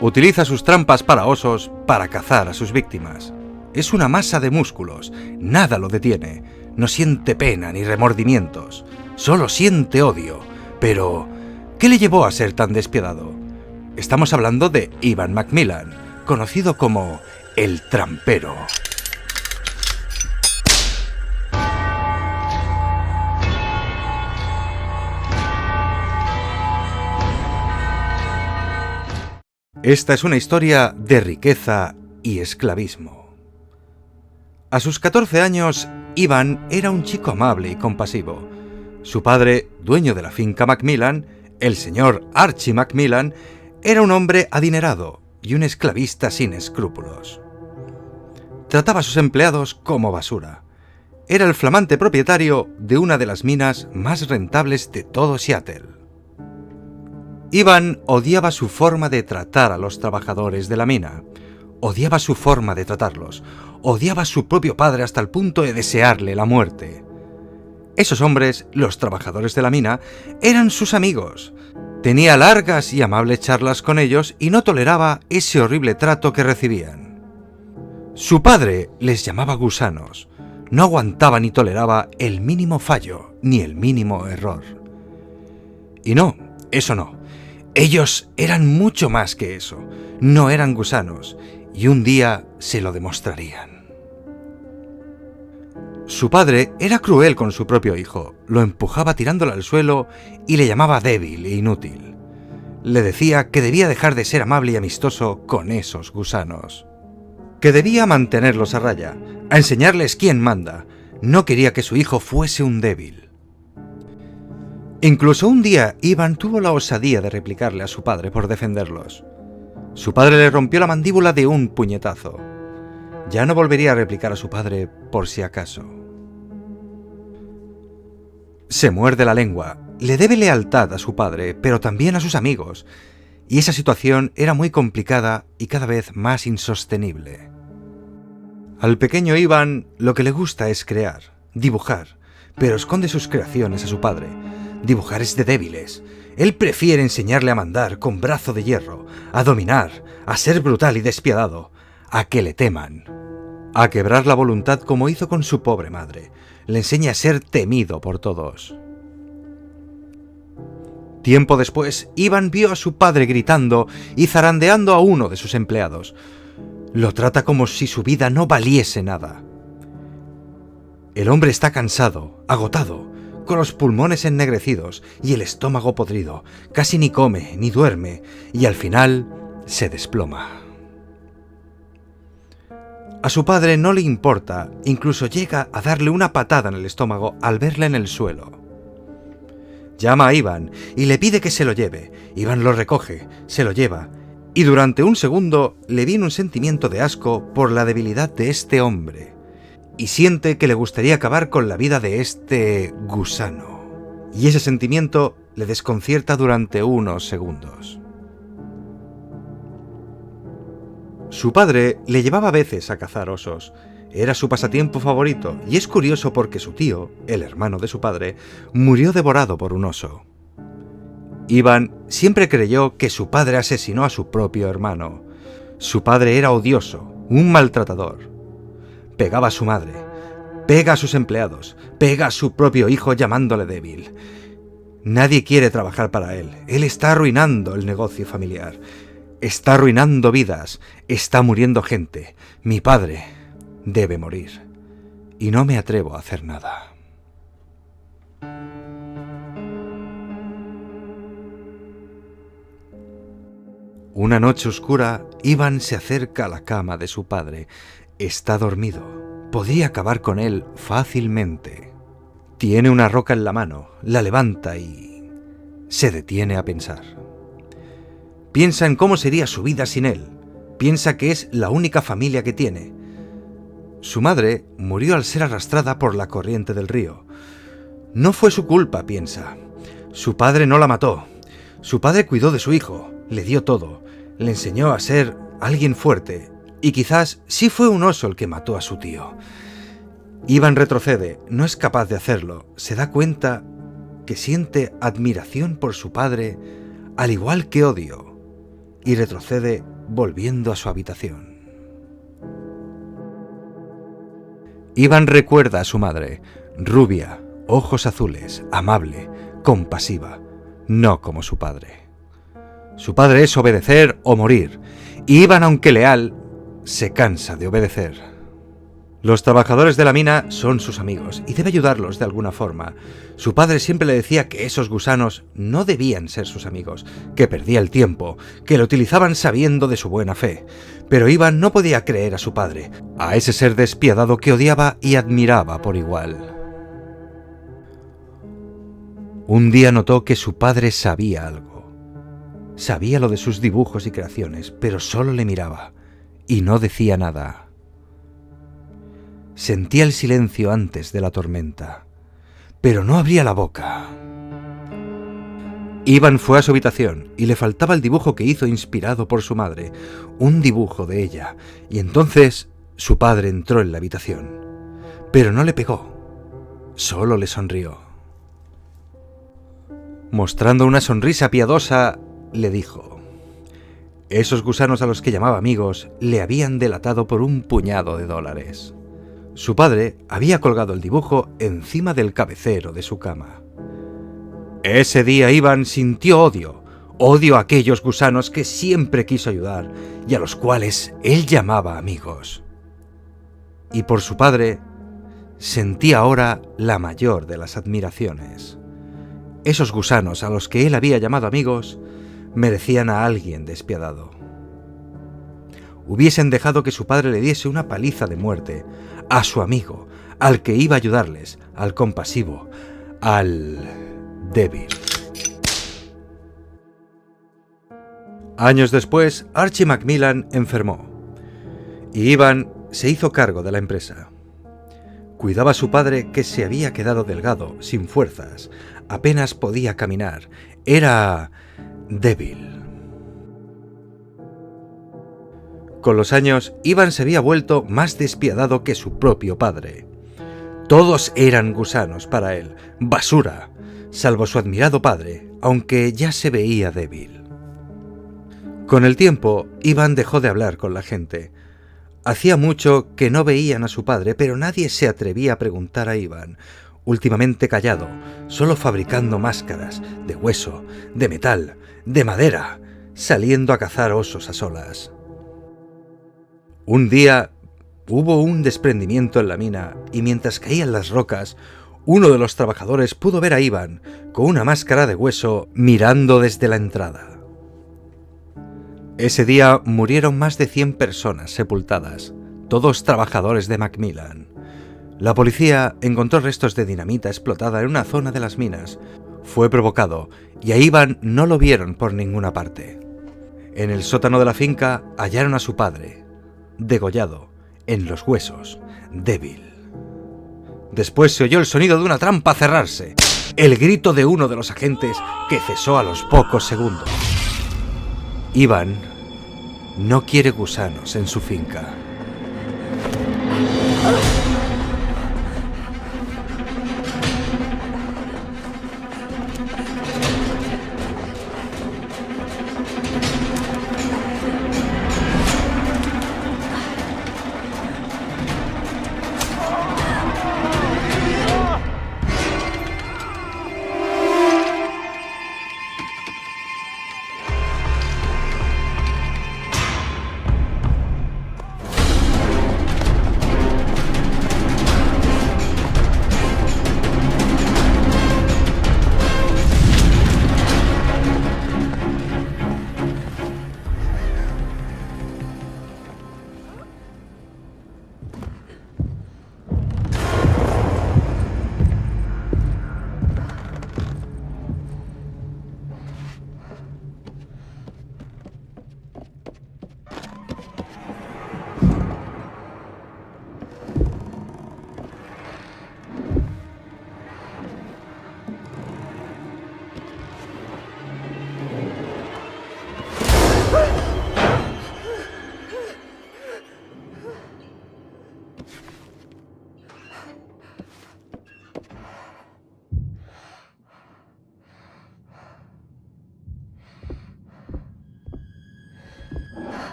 Utiliza sus trampas para osos para cazar a sus víctimas. Es una masa de músculos, nada lo detiene. No siente pena ni remordimientos, solo siente odio. Pero, ¿qué le llevó a ser tan despiadado? Estamos hablando de Ivan McMillan, conocido como el Trampero. Esta es una historia de riqueza y esclavismo. A sus 14 años, Ivan era un chico amable y compasivo. Su padre, dueño de la finca McMillan, el señor Archie McMillan, era un hombre adinerado y un esclavista sin escrúpulos. Trataba a sus empleados como basura. Era el flamante propietario de una de las minas más rentables de todo Seattle. Ivan odiaba su forma de tratar a los trabajadores de la mina. Odiaba su forma de tratarlos. Odiaba a su propio padre hasta el punto de desearle la muerte. Esos hombres, los trabajadores de la mina, eran sus amigos. Tenía largas y amables charlas con ellos y no toleraba ese horrible trato que recibían. Su padre les llamaba gusanos. No aguantaba ni toleraba el mínimo fallo ni el mínimo error. Y no, eso no. Ellos eran mucho más que eso. No eran gusanos, y un día se lo demostrarían. Su padre era cruel con su propio hijo, lo empujaba tirándolo al suelo y le llamaba débil e inútil. Le decía que debía dejar de ser amable y amistoso con esos gusanos. Que debía mantenerlos a raya, a enseñarles quién manda. No quería que su hijo fuese un débil. Incluso un día, Ivan tuvo la osadía de replicarle a su padre por defenderlos. Su padre le rompió la mandíbula de un puñetazo. Ya no volvería a replicar a su padre por si acaso. Se muerde la lengua, le debe lealtad a su padre, pero también a sus amigos, y esa situación era muy complicada y cada vez más insostenible. Al pequeño Ivan lo que le gusta es crear, dibujar, pero esconde sus creaciones a su padre. Dibujar es de débiles. Él prefiere enseñarle a mandar con brazo de hierro, a dominar, a ser brutal y despiadado, a que le teman, a quebrar la voluntad como hizo con su pobre madre. Le enseña a ser temido por todos. Tiempo después, Ivan vio a su padre gritando y zarandeando a uno de sus empleados. Lo trata como si su vida no valiese nada. El hombre está cansado, agotado, con los pulmones ennegrecidos y el estómago podrido. Casi ni come ni duerme y al final se desploma. A su padre no le importa, incluso llega a darle una patada en el estómago al verle en el suelo. Llama a Ivan y le pide que se lo lleve. Ivan lo recoge, se lo lleva, y durante un segundo le viene un sentimiento de asco por la debilidad de este hombre, y siente que le gustaría acabar con la vida de este gusano. Y ese sentimiento le desconcierta durante unos segundos. Su padre le llevaba a veces a cazar osos. Era su pasatiempo favorito, y es curioso porque su tío, el hermano de su padre, murió devorado por un oso. Ivan siempre creyó que su padre asesinó a su propio hermano. Su padre era odioso, un maltratador. Pegaba a su madre, pega a sus empleados, pega a su propio hijo llamándole débil. Nadie quiere trabajar para él. Él está arruinando el negocio familiar. Está arruinando vidas. Está muriendo gente. Mi padre debe morir. Y no me atrevo a hacer nada. Una noche oscura, Ivan se acerca a la cama de su padre. Está dormido. Podría acabar con él fácilmente. Tiene una roca en la mano, la levanta y se detiene a pensar. Piensa en cómo sería su vida sin él. Piensa que es la única familia que tiene. Su madre murió al ser arrastrada por la corriente del río. No fue su culpa, piensa. Su padre no la mató. Su padre cuidó de su hijo, le dio todo, le enseñó a ser alguien fuerte, y quizás sí fue un oso el que mató a su tío. Ivan retrocede, no es capaz de hacerlo, se da cuenta que siente admiración por su padre, al igual que odio, y retrocede volviendo a su habitación. Iván recuerda a su madre, rubia, ojos azules, amable, compasiva, no como su padre. Su padre es obedecer o morir, y Iván, aunque leal, se cansa de obedecer. Los trabajadores de la mina son sus amigos y debe ayudarlos de alguna forma. Su padre siempre le decía que esos gusanos no debían ser sus amigos, que perdía el tiempo, que lo utilizaban sabiendo de su buena fe. Pero Iván no podía creer a su padre, a ese ser despiadado que odiaba y admiraba por igual. Un día notó que su padre sabía algo. Sabía lo de sus dibujos y creaciones, pero solo le miraba y no decía nada. Sentía el silencio antes de la tormenta, pero no abría la boca. Iván fue a su habitación y le faltaba el dibujo que hizo inspirado por su madre, un dibujo de ella, y entonces su padre entró en la habitación, pero no le pegó, solo le sonrió. Mostrando una sonrisa piadosa, le dijo: esos gusanos a los que llamaba amigos le habían delatado por un puñado de dólares. Su padre había colgado el dibujo encima del cabecero de su cama. Ese día Iván sintió odio a aquellos gusanos que siempre quiso ayudar y a los cuales él llamaba amigos. Y por su padre sentía ahora la mayor de las admiraciones. Esos gusanos a los que él había llamado amigos merecían a alguien despiadado. Hubiesen dejado que su padre le diese una paliza de muerte a su amigo, al que iba a ayudarles, al compasivo, al débil. Años después, Archie Macmillan enfermó y Iván se hizo cargo de la empresa. Cuidaba a su padre, que se había quedado delgado, sin fuerzas, apenas podía caminar, era débil. Con los años, Iván se había vuelto más despiadado que su propio padre. Todos eran gusanos para él, basura, salvo su admirado padre, aunque ya se veía débil. Con el tiempo, Iván dejó de hablar con la gente. Hacía mucho que no veían a su padre, pero nadie se atrevía a preguntar a Iván, últimamente callado, solo fabricando máscaras, de hueso, de metal, de madera, saliendo a cazar osos a solas. Un día hubo un desprendimiento en la mina y mientras caían las rocas, uno de los trabajadores pudo ver a Iván con una máscara de hueso mirando desde la entrada. Ese día murieron más de 100 personas sepultadas, todos trabajadores de Macmillan. La policía encontró restos de dinamita explotada en una zona de las minas. Fue provocado y a Iván no lo vieron por ninguna parte. En el sótano de la finca hallaron a su padre, degollado, en los huesos, débil. Después se oyó el sonido de una trampa cerrarse, el grito de uno de los agentes que cesó a los pocos segundos. Iván no quiere gusanos en su finca.